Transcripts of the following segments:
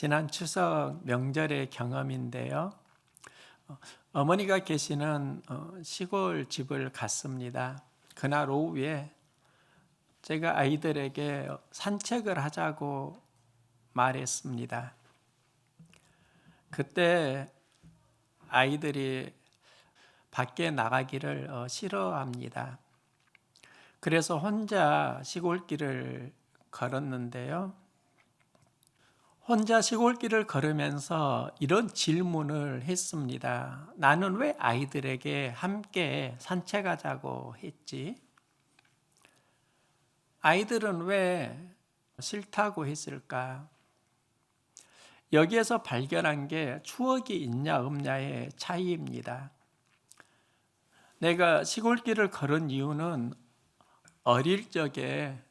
지난 추석 명절의 경험인데요. 어머니가 계시는 시골 집을 갔습니다. 그날 오후에 제가 아이들에게 산책을 하자고 말했습니다. 그때 아이들이 밖에 나가기를 싫어합니다. 그래서 혼자 시골길을 걸었는데요. 혼자 시골길을 걸으면서 이런 질문을 했습니다. 나는 왜 아이들에게 함께 산책하자고 했지? 아이들은 왜 싫다고 했을까? 여기에서 발견한 게 추억이 있냐 없냐의 차이입니다. 내가 시골길을 걸은 이유는 어릴 적의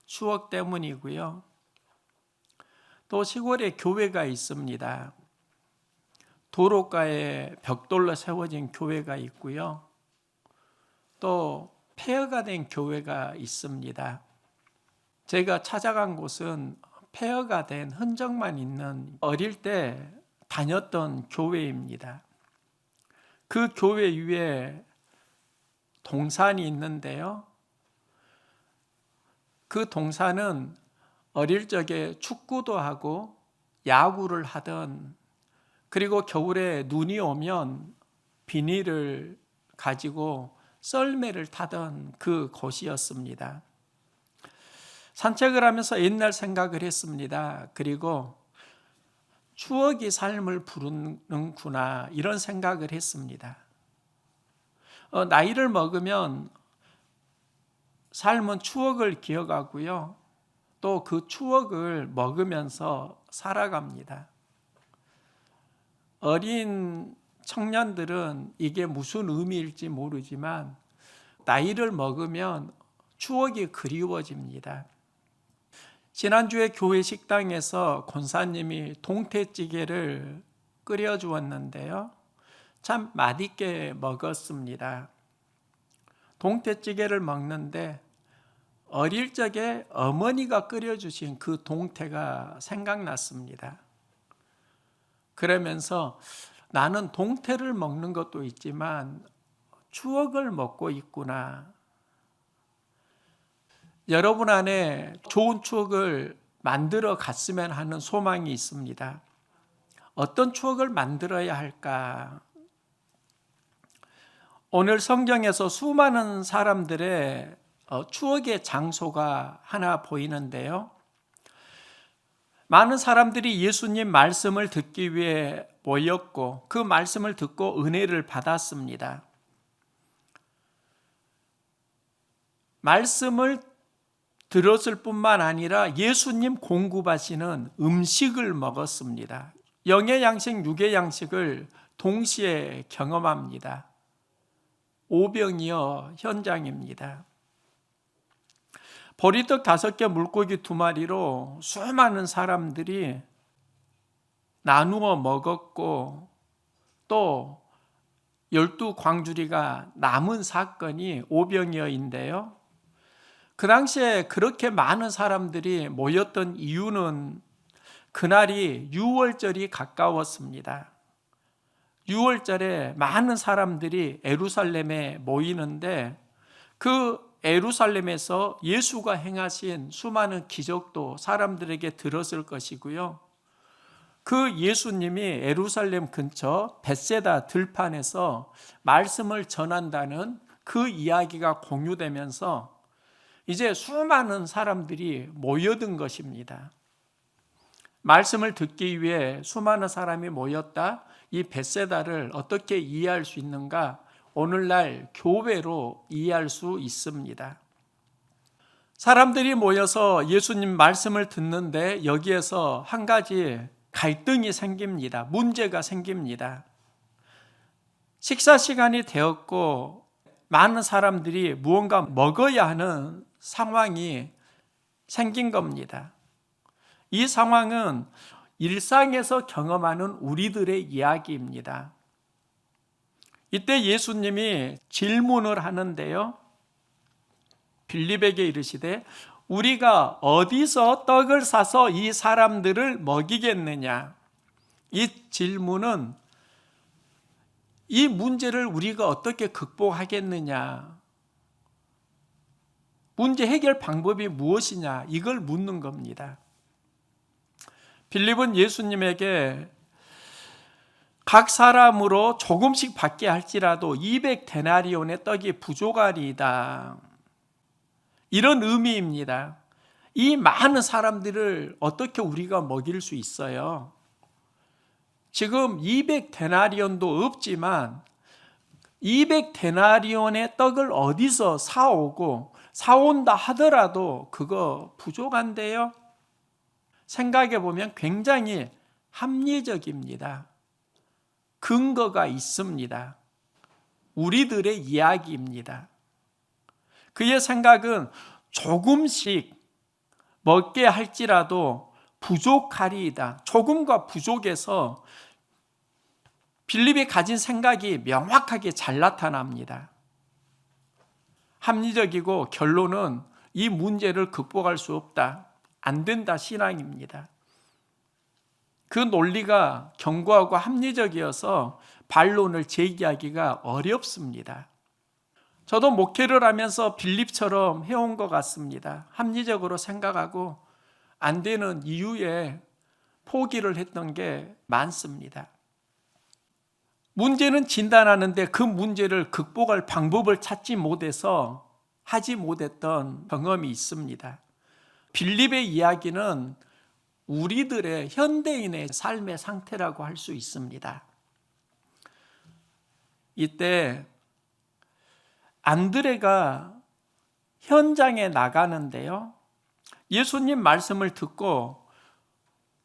추억 때문이고요. 또 시골에 교회가 있습니다. 도로가에 벽돌로 세워진 교회가 있고요. 또 폐허가 된 교회가 있습니다. 제가 찾아간 곳은 폐허가 된 흔적만 있는 어릴 때 다녔던 교회입니다. 그 교회 위에 동산이 있는데요. 그 동산은 어릴 적에 축구도 하고 야구를 하던, 그리고 겨울에 눈이 오면 비닐을 가지고 썰매를 타던 그 곳이었습니다. 산책을 하면서 옛날 생각을 했습니다. 그리고 추억이 삶을 부르는구나, 이런 생각을 했습니다. 나이를 먹으면 삶은 추억을 기억하고요. 또 그 추억을 먹으면서 살아갑니다. 어린 청년들은 이게 무슨 의미일지 모르지만 나이를 먹으면 추억이 그리워집니다. 지난주에 교회 식당에서 권사님이 동태찌개를 끓여주었는데요. 참 맛있게 먹었습니다. 동태찌개를 먹는데 어릴 적에 어머니가 끓여주신 그 동태가 생각났습니다. 그러면서 나는 동태를 먹는 것도 있지만 추억을 먹고 있구나. 여러분 안에 좋은 추억을 만들어 갔으면 하는 소망이 있습니다. 어떤 추억을 만들어야 할까? 오늘 성경에서 수많은 사람들의 추억의 장소가 하나 보이는데요. 많은 사람들이 예수님 말씀을 듣기 위해 모였고 그 말씀을 듣고 은혜를 받았습니다. 말씀을 들었을 뿐만 아니라 예수님 공급하시는 음식을 먹었습니다. 영의 양식, 육의 양식을 동시에 경험합니다. 오병이어 현장입니다. 보리떡 5개, 물고기 2마리로 수많은 사람들이 나누어 먹었고 또 12광주리가 남은 사건이 오병이어인데요. 그 당시에 그렇게 많은 사람들이 모였던 이유는 그날이 유월절이 가까웠습니다. 유월절에 많은 사람들이 예루살렘에 모이는데 그 예루살렘에서 예수가 행하신 수많은 기적도 사람들에게 들었을 것이고요. 그 예수님이 예루살렘 근처 벳세다 들판에서 말씀을 전한다는 그 이야기가 공유되면서 이제 수많은 사람들이 모여든 것입니다. 말씀을 듣기 위해 수많은 사람이 모였다. 이 벳세다를 어떻게 이해할 수 있는가? 오늘날 교회로 이해할 수 있습니다. 사람들이 모여서 예수님 말씀을 듣는데 여기에서 한 가지 갈등이 생깁니다. 문제가 생깁니다. 식사 시간이 되었고 많은 사람들이 무언가 먹어야 하는 상황이 생긴 겁니다. 이 상황은 일상에서 경험하는 우리들의 이야기입니다. 이때 예수님이 질문을 하는데요. 빌립에게 이르시되 우리가 어디서 떡을 사서 이 사람들을 먹이겠느냐? 이 질문은 이 문제를 우리가 어떻게 극복하겠느냐? 문제 해결 방법이 무엇이냐? 이걸 묻는 겁니다. 빌립은 예수님에게 각 사람으로 조금씩 받게 할지라도 200데나리온의 떡이 부족하리이다. 이런 의미입니다. 이 많은 사람들을 어떻게 우리가 먹일 수 있어요? 지금 200데나리온도 없지만 200데나리온의 떡을 어디서 사오고 사온다 하더라도 그거 부족한데요? 생각해 보면 굉장히 합리적입니다. 근거가 있습니다. 우리들의 이야기입니다. 그의 생각은 조금씩 먹게 할지라도 부족하리이다. 조금과 부족에서 빌립이 가진 생각이 명확하게 잘 나타납니다. 합리적이고 결론은 이 문제를 극복할 수 없다. 안 된다 신앙입니다. 그 논리가 견고하고 합리적이어서 반론을 제기하기가 어렵습니다. 저도 목회를 하면서 빌립처럼 해온 것 같습니다. 합리적으로 생각하고 안 되는 이유에 포기를 했던 게 많습니다. 문제는 진단하는데 그 문제를 극복할 방법을 찾지 못해서 하지 못했던 경험이 있습니다. 빌립의 이야기는 우리들의 현대인의 삶의 상태라고 할 수 있습니다. 이때 안드레가 현장에 나가는데요. 예수님 말씀을 듣고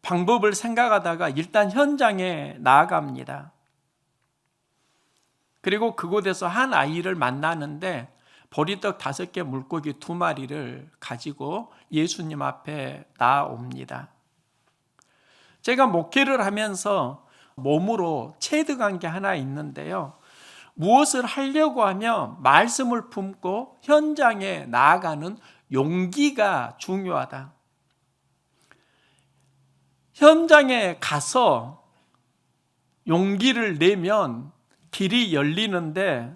방법을 생각하다가 일단 현장에 나아갑니다. 그리고 그곳에서 한 아이를 만나는데 보리떡 5개 물고기 2마리를 가지고 예수님 앞에 나옵니다. 제가 목회를 하면서 몸으로 체득한 게 하나 있는데요. 무엇을 하려고 하면 말씀을 품고 현장에 나아가는 용기가 중요하다. 현장에 가서 용기를 내면 길이 열리는데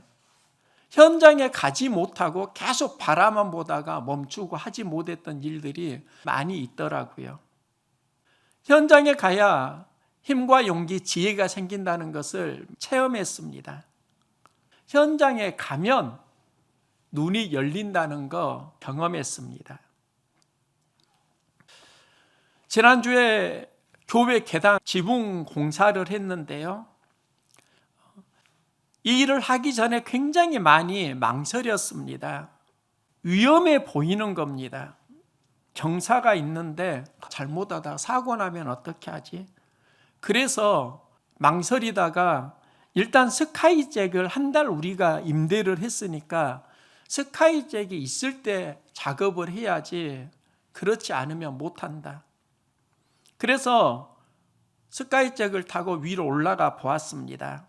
현장에 가지 못하고 계속 바라만 보다가 멈추고 하지 못했던 일들이 많이 있더라고요. 현장에 가야 힘과 용기, 지혜가 생긴다는 것을 체험했습니다. 현장에 가면 눈이 열린다는 거 경험했습니다. 지난주에 교회 개당 지붕 공사를 했는데요. 이 일을 하기 전에 굉장히 많이 망설였습니다. 위험해 보이는 겁니다. 경사가 있는데 잘못하다가 사고 나면 어떻게 하지? 그래서 망설이다가 일단 스카이잭을 한 달 우리가 임대를 했으니까 스카이잭이 있을 때 작업을 해야지 그렇지 않으면 못한다. 그래서 스카이잭을 타고 위로 올라가 보았습니다.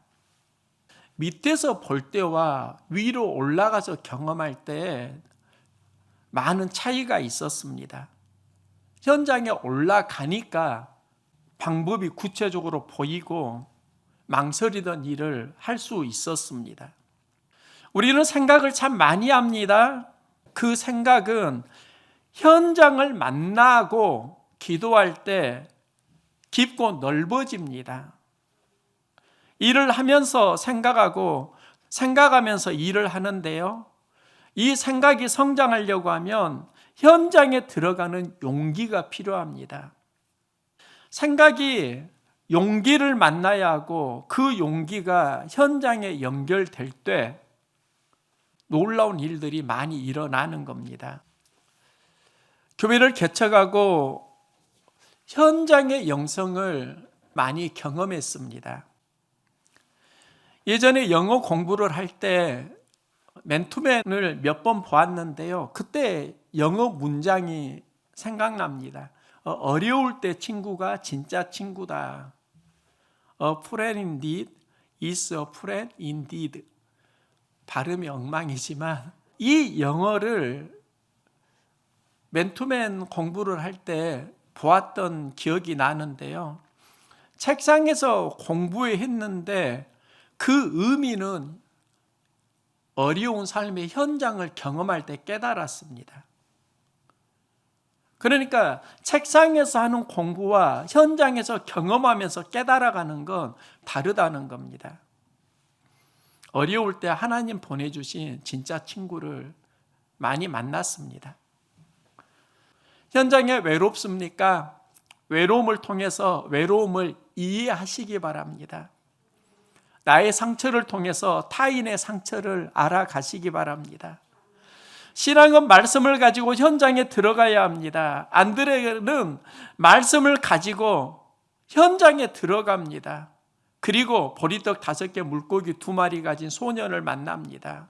밑에서 볼 때와 위로 올라가서 경험할 때 많은 차이가 있었습니다. 현장에 올라가니까 방법이 구체적으로 보이고 망설이던 일을 할 수 있었습니다. 우리는 생각을 참 많이 합니다. 그 생각은 현장을 만나고 기도할 때 깊고 넓어집니다. 일을 하면서 생각하면서 일을 하는데요. 이 생각이 성장하려고 하면 현장에 들어가는 용기가 필요합니다. 생각이 용기를 만나야 하고 그 용기가 현장에 연결될 때 놀라운 일들이 많이 일어나는 겁니다. 교회를 개척하고 현장의 영성을 많이 경험했습니다. 예전에 영어 공부를 할 때 맨투맨을 몇 번 보았는데요. 그때 영어 문장이 생각납니다. 어려울 때 친구가 진짜 친구다. A friend indeed is a friend indeed. 발음이 엉망이지만 이 영어를 맨투맨 공부를 할 때 보았던 기억이 나는데요. 책상에서 공부했는데 그 의미는 어려운 삶의 현장을 경험할 때 깨달았습니다. 그러니까 책상에서 하는 공부와 현장에서 경험하면서 깨달아가는 건 다르다는 겁니다. 어려울 때 하나님 보내주신 진짜 친구를 많이 만났습니다. 현장에 외롭습니까? 외로움을 통해서 외로움을 이해하시기 바랍니다. 나의 상처를 통해서 타인의 상처를 알아가시기 바랍니다. 신앙은 말씀을 가지고 현장에 들어가야 합니다. 안드레는 말씀을 가지고 현장에 들어갑니다. 그리고 보리떡 5개 물고기 2마리 가진 소년을 만납니다.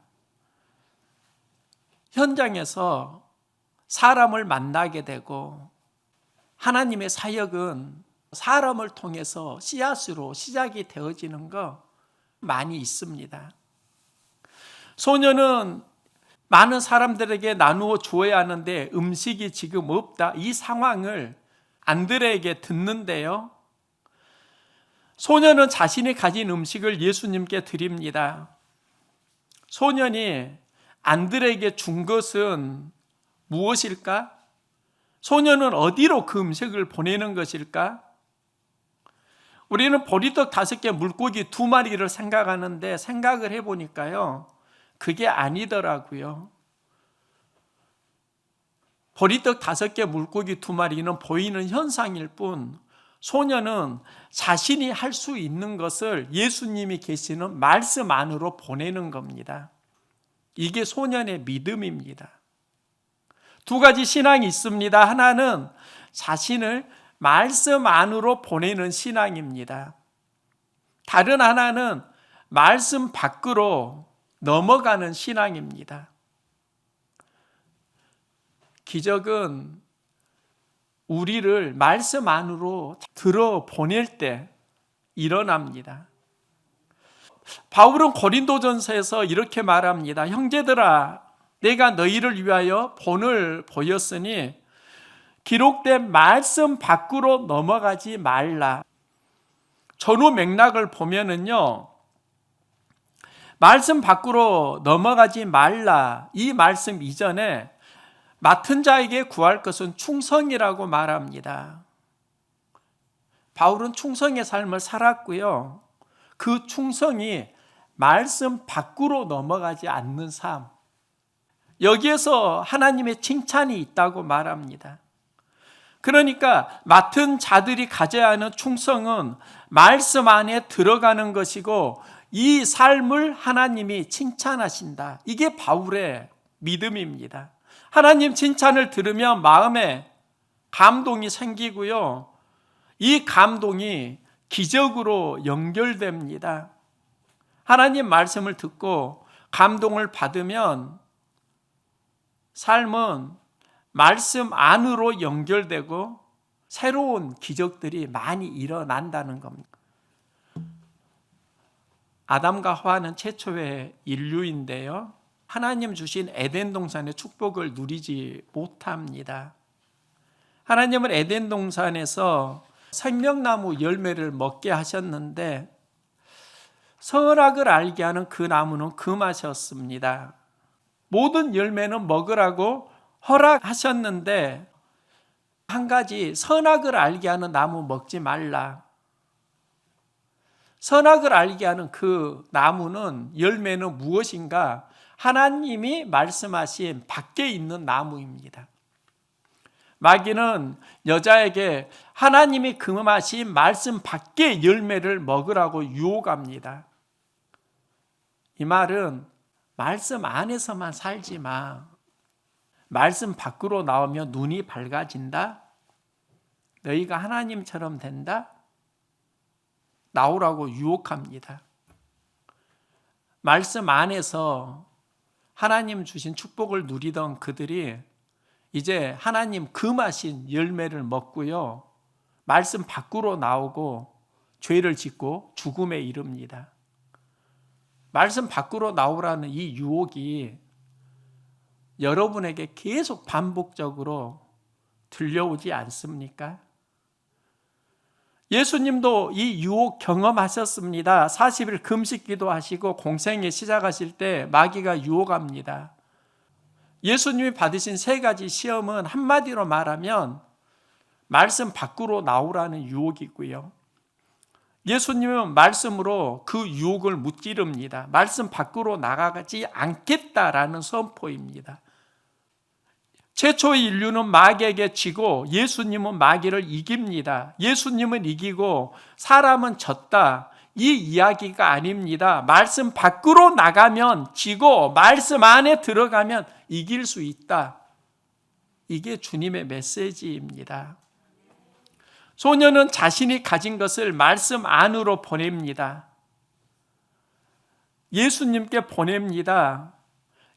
현장에서 사람을 만나게 되고 하나님의 사역은 사람을 통해서 씨앗으로 시작이 되어지는 거 많이 있습니다. 소년은 많은 사람들에게 나누어 주어야 하는데 음식이 지금 없다. 이 상황을 안드레에게 듣는데요. 소년은 자신이 가진 음식을 예수님께 드립니다. 소년이 안드레에게 준 것은 무엇일까? 소년은 어디로 그 음식을 보내는 것일까? 우리는 보리떡 5개 물고기 2마리를 생각하는데 생각을 해보니까요. 그게 아니더라고요. 보리떡 5개 물고기 2마리는 보이는 현상일 뿐 소년은 자신이 할 수 있는 것을 예수님이 계시는 말씀 안으로 보내는 겁니다. 이게 소년의 믿음입니다. 2가지 신앙이 있습니다. 하나는 자신을 말씀 안으로 보내는 신앙입니다. 다른 하나는 말씀 밖으로 넘어가는 신앙입니다. 기적은 우리를 말씀 안으로 들어 보낼 때 일어납니다. 바울은 고린도전서에서 이렇게 말합니다. 형제들아, 내가 너희를 위하여 본을 보였으니 기록된 말씀 밖으로 넘어가지 말라. 전후 맥락을 보면은요, 말씀 밖으로 넘어가지 말라. 이 말씀 이전에 맡은 자에게 구할 것은 충성이라고 말합니다. 바울은 충성의 삶을 살았고요. 그 충성이 말씀 밖으로 넘어가지 않는 삶. 여기에서 하나님의 칭찬이 있다고 말합니다. 그러니까 맡은 자들이 가져야 하는 충성은 말씀 안에 들어가는 것이고 이 삶을 하나님이 칭찬하신다. 이게 바울의 믿음입니다. 하나님 칭찬을 들으면 마음에 감동이 생기고요. 이 감동이 기적으로 연결됩니다. 하나님 말씀을 듣고 감동을 받으면 삶은 말씀 안으로 연결되고 새로운 기적들이 많이 일어난다는 겁니다. 아담과 하와는 최초의 인류인데요. 하나님 주신 에덴 동산의 축복을 누리지 못합니다. 하나님은 에덴 동산에서 생명나무 열매를 먹게 하셨는데 선악을 알게 하는 그 나무는 금하셨습니다. 모든 열매는 먹으라고 허락하셨는데 한 가지 선악을 알게 하는 나무 먹지 말라. 선악을 알게 하는 그 나무는 열매는 무엇인가? 하나님이 말씀하신 밖에 있는 나무입니다. 마귀는 여자에게 하나님이 금하신 말씀 밖의 열매를 먹으라고 유혹합니다. 이 말은 말씀 안에서만 살지 마. 말씀 밖으로 나오면 눈이 밝아진다. 너희가 하나님처럼 된다. 나오라고 유혹합니다. 말씀 안에서 하나님 주신 축복을 누리던 그들이 이제 하나님 금하신 열매를 먹고요. 말씀 밖으로 나오고 죄를 짓고 죽음에 이릅니다. 말씀 밖으로 나오라는 이 유혹이 여러분에게 계속 반복적으로 들려오지 않습니까? 예수님도 이 유혹 경험하셨습니다. 40일 금식 기도하시고 공생애 시작하실 때 마귀가 유혹합니다. 예수님이 받으신 세 가지 시험은 한마디로 말하면 말씀 밖으로 나오라는 유혹이고요. 예수님은 말씀으로 그 유혹을 무찌릅니다. 말씀 밖으로 나가지 않겠다라는 선포입니다. 최초의 인류는 마귀에게 지고 예수님은 마귀를 이깁니다. 예수님은 이기고 사람은 졌다. 이 이야기가 아닙니다. 말씀 밖으로 나가면 지고 말씀 안에 들어가면 이길 수 있다. 이게 주님의 메시지입니다. 소년은 자신이 가진 것을 말씀 안으로 보냅니다. 예수님께 보냅니다.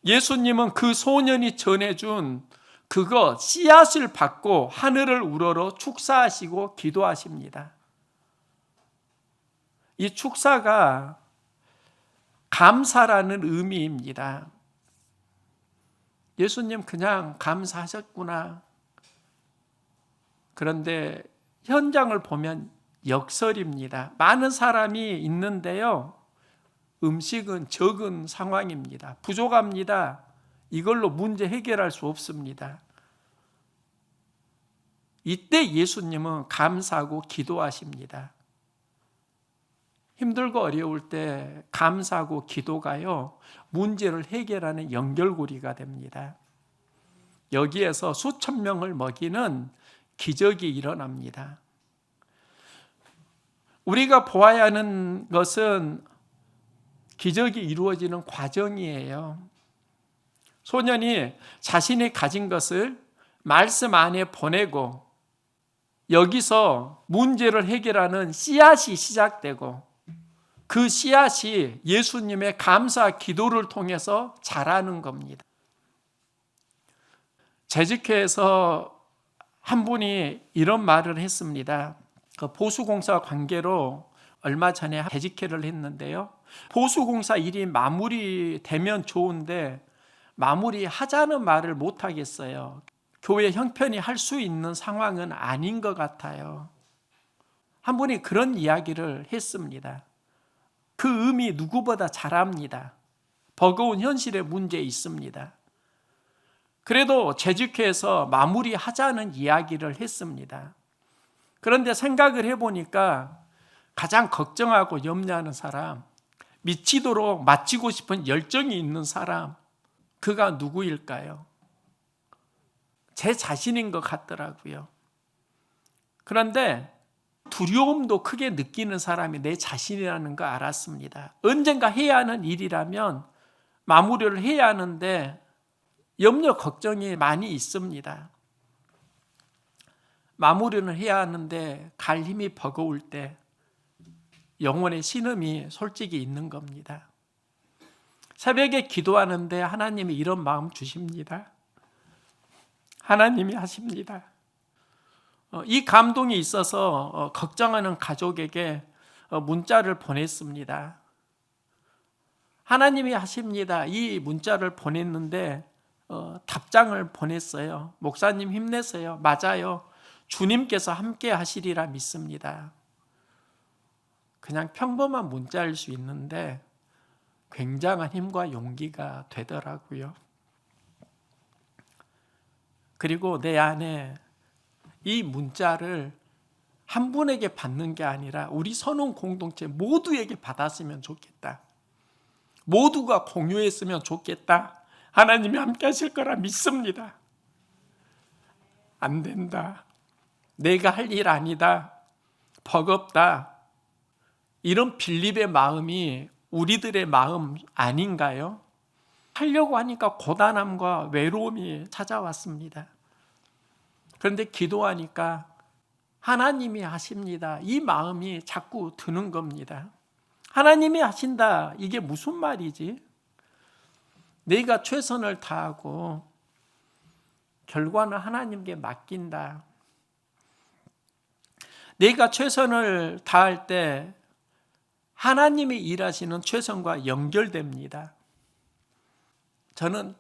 예수님은 그 소년이 전해준 그거 씨앗을 받고 하늘을 우러러 축사하시고 기도하십니다. 이 축사가 감사라는 의미입니다. 예수님 그냥 감사하셨구나. 그런데 현장을 보면 역설입니다. 많은 사람이 있는데요. 음식은 적은 상황입니다. 부족합니다. 이걸로 문제 해결할 수 없습니다. 이때 예수님은 감사하고 기도하십니다. 힘들고 어려울 때 감사하고 기도가요, 문제를 해결하는 연결고리가 됩니다. 여기에서 수천 명을 먹이는 기적이 일어납니다. 우리가 보아야 하는 것은 기적이 이루어지는 과정이에요. 소년이 자신이 가진 것을 말씀 안에 보내고 여기서 문제를 해결하는 씨앗이 시작되고 그 씨앗이 예수님의 감사 기도를 통해서 자라는 겁니다. 재직회에서 한 분이 이런 말을 했습니다. 그 보수공사 관계로 얼마 전에 재직회를 했는데요. 보수공사 일이 마무리되면 좋은데 마무리하자는 말을 못하겠어요. 교회 형편이 할 수 있는 상황은 아닌 것 같아요. 한 분이 그런 이야기를 했습니다. 그 의미 누구보다 잘 압니다. 버거운 현실의 문제 있습니다. 그래도 재직회에서 마무리하자는 이야기를 했습니다. 그런데 생각을 해보니까 가장 걱정하고 염려하는 사람, 미치도록 마치고 싶은 열정이 있는 사람, 그가 누구일까요? 제 자신인 것 같더라고요. 그런데 두려움도 크게 느끼는 사람이 내 자신이라는 거 알았습니다. 언젠가 해야 하는 일이라면 마무리를 해야 하는데 염려, 걱정이 많이 있습니다. 마무리는 해야 하는데 갈 힘이 버거울 때 영혼의 신음이 솔직히 있는 겁니다. 새벽에 기도하는데 하나님이 이런 마음 주십니다. 하나님이 하십니다. 이 감동이 있어서 걱정하는 가족에게 문자를 보냈습니다. 하나님이 하십니다. 이 문자를 보냈는데 답장을 보냈어요. 목사님 힘내세요. 맞아요. 주님께서 함께 하시리라 믿습니다. 그냥 평범한 문자일 수 있는데 굉장한 힘과 용기가 되더라고요. 그리고 내 안에 이 문자를 한 분에게 받는 게 아니라 우리 선원 공동체 모두에게 받았으면 좋겠다. 모두가 공유했으면 좋겠다. 하나님이 함께 하실 거라 믿습니다. 안 된다. 내가 할 일 아니다. 버겁다. 이런 빌립의 마음이 우리들의 마음 아닌가요? 하려고 하니까 고단함과 외로움이 찾아왔습니다. 그런데 기도하니까 하나님이 하십니다. 이 마음이 자꾸 드는 겁니다. 하나님이 하신다. 이게 무슨 말이지? 내가 최선을 다하고 결과는 하나님께 맡긴다. 내가 최선을 다할 때 하나님이 일하시는 최선과 연결됩니다. 저는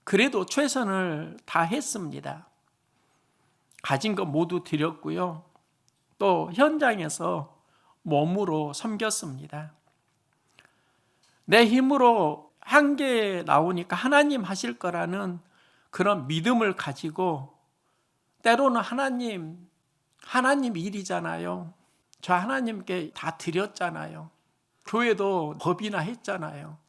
그래도 최선을 다했습니다. 가진 것 모두 드렸고요. 또 현장에서 몸으로 섬겼습니다. 내 힘으로 한계 나오니까 하나님 하실 거라는 그런 믿음을 가지고, 때로는 하나님 일이잖아요. 저 하나님께 다 드렸잖아요. 교회도 법이나 했잖아요.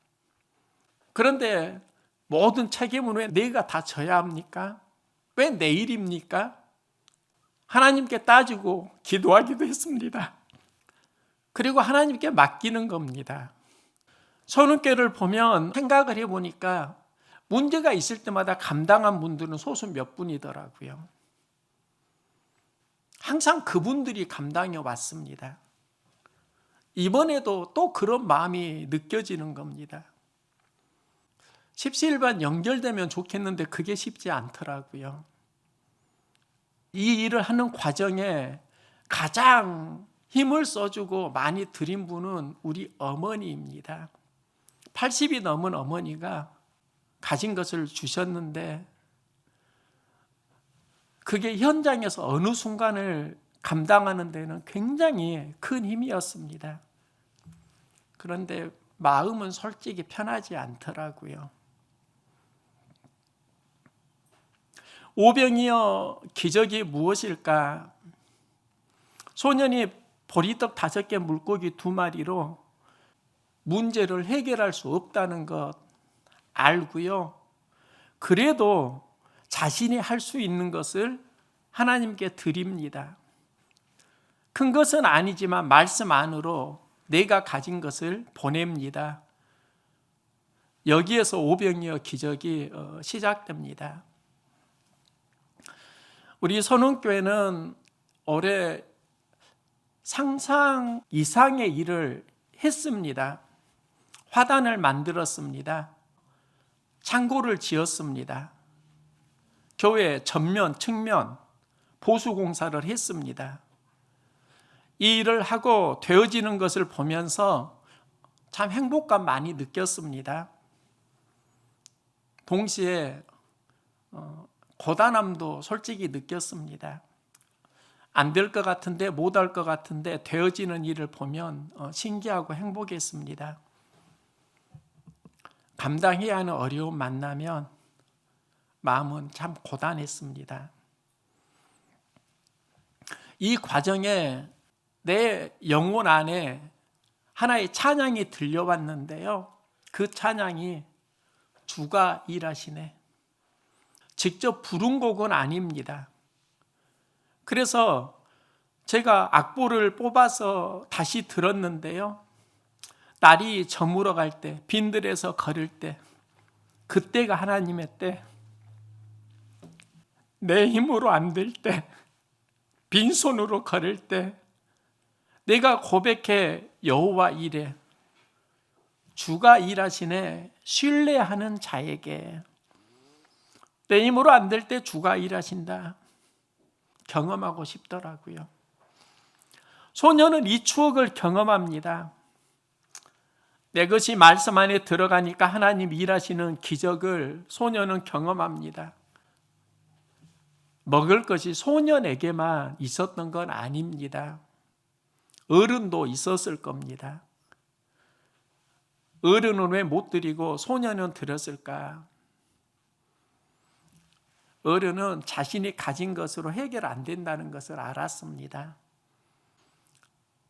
그런데 모든 책임은 왜 내가 다 져야 합니까? 왜 내 일입니까? 하나님께 따지고 기도하기도 했습니다. 그리고 하나님께 맡기는 겁니다. 선운교를 보면 생각을 해보니까 문제가 있을 때마다 감당한 분들은 소수 몇 분이더라고요. 항상 그분들이 감당해 왔습니다. 이번에도 또 그런 마음이 느껴지는 겁니다. 십시일반 연결되면 좋겠는데 그게 쉽지 않더라고요. 이 일을 하는 과정에 가장 힘을 써주고 많이 드린 분은 우리 어머니입니다. 80이 넘은 어머니가 가진 것을 주셨는데, 그게 현장에서 어느 순간을 감당하는 데는 굉장히 큰 힘이었습니다. 그런데 마음은 솔직히 편하지 않더라고요. 오병이어 기적이 무엇일까? 소년이 보리떡 5개 물고기 2마리로 문제를 해결할 수 없다는 것 알고요. 그래도 자신이 할 수 있는 것을 하나님께 드립니다. 큰 것은 아니지만 말씀 안으로 내가 가진 것을 보냅니다. 여기에서 오병이어 기적이 시작됩니다. 우리 선운교회는 올해 상상 이상의 일을 했습니다. 화단을 만들었습니다. 창고를 지었습니다. 교회 전면, 측면 보수공사를 했습니다. 이 일을 하고 되어지는 것을 보면서 참 행복감 많이 느꼈습니다. 동시에 고단함도 솔직히 느꼈습니다. 안 될 것 같은데, 못 할 것 같은데 되어지는 일을 보면 신기하고 행복했습니다. 감당해야 하는 어려움 만나면 마음은 참 고단했습니다. 이 과정에 내 영혼 안에 하나의 찬양이 들려왔는데요. 그 찬양이 주가 일하시네. 직접 부른 곡은 아닙니다. 그래서 제가 악보를 뽑아서 다시 들었는데요. 날이 저물어 갈 때, 빈들에서 걸을 때, 그때가 하나님의 때, 내 힘으로 안 될 때, 빈손으로 걸을 때, 내가 고백해 여호와 이래, 주가 일하시네, 신뢰하는 자에게. 내 힘으로 안 될 때 주가 일하신다. 경험하고 싶더라고요. 소녀는 이 추억을 경험합니다. 내 것이 말씀 안에 들어가니까 하나님 일하시는 기적을 소녀는 경험합니다. 먹을 것이 소년에게만 있었던 건 아닙니다. 어른도 있었을 겁니다. 어른은 왜 못 드리고 소년은 드렸을까? 어른은 자신이 가진 것으로 해결 안 된다는 것을 알았습니다.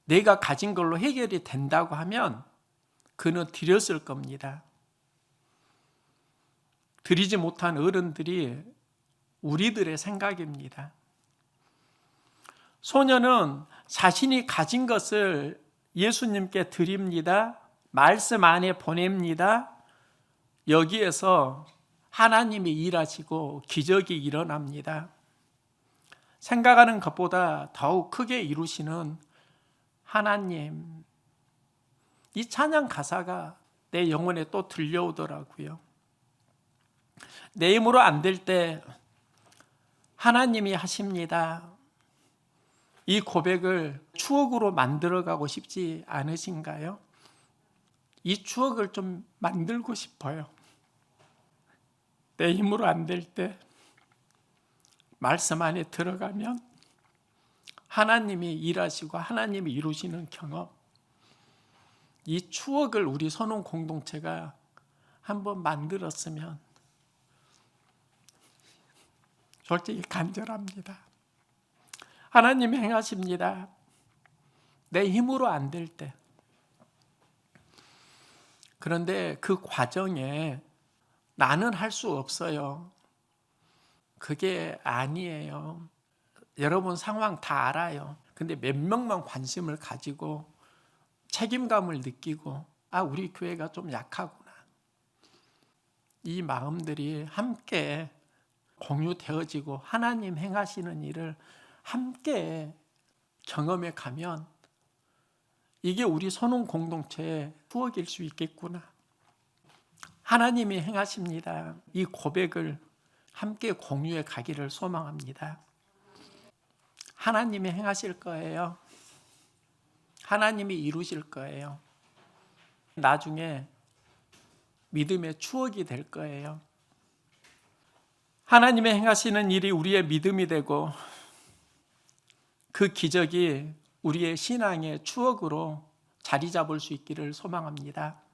내가 가진 걸로 해결이 된다고 하면 그는 드렸을 겁니다. 드리지 못한 어른들이 우리들의 생각입니다. 소녀는 자신이 가진 것을 예수님께 드립니다. 말씀 안에 보냅니다. 여기에서 하나님이 일하시고 기적이 일어납니다. 생각하는 것보다 더욱 크게 이루시는 하나님. 이 찬양 가사가 내 영혼에 또 들려오더라고요. 내 힘으로 안 될 때 하나님이 하십니다. 이 고백을 추억으로 만들어가고 싶지 않으신가요? 이 추억을 좀 만들고 싶어요. 내 힘으로 안 될 때 말씀 안에 들어가면 하나님이 일하시고 하나님이 이루시는 경험, 이 추억을 우리 선원 공동체가 한번 만들었으면 솔직히 간절합니다. 하나님 행하십니다. 내 힘으로 안 될 때. 그런데 그 과정에 나는 할 수 없어요. 그게 아니에요. 여러분 상황 다 알아요. 근데 몇 명만 관심을 가지고 책임감을 느끼고 우리 교회가 좀 약하구나. 이 마음들이 함께 공유되어지고 하나님 행하시는 일을 함께 경험해 가면 이게 우리 선원 공동체의 추억일 수 있겠구나. 하나님이 행하십니다. 이 고백을 함께 공유해 가기를 소망합니다. 하나님이 행하실 거예요. 하나님이 이루실 거예요. 나중에 믿음의 추억이 될 거예요. 하나님의 행하시는 일이 우리의 믿음이 되고 그 기적이 우리의 신앙의 추억으로 자리 잡을 수 있기를 소망합니다.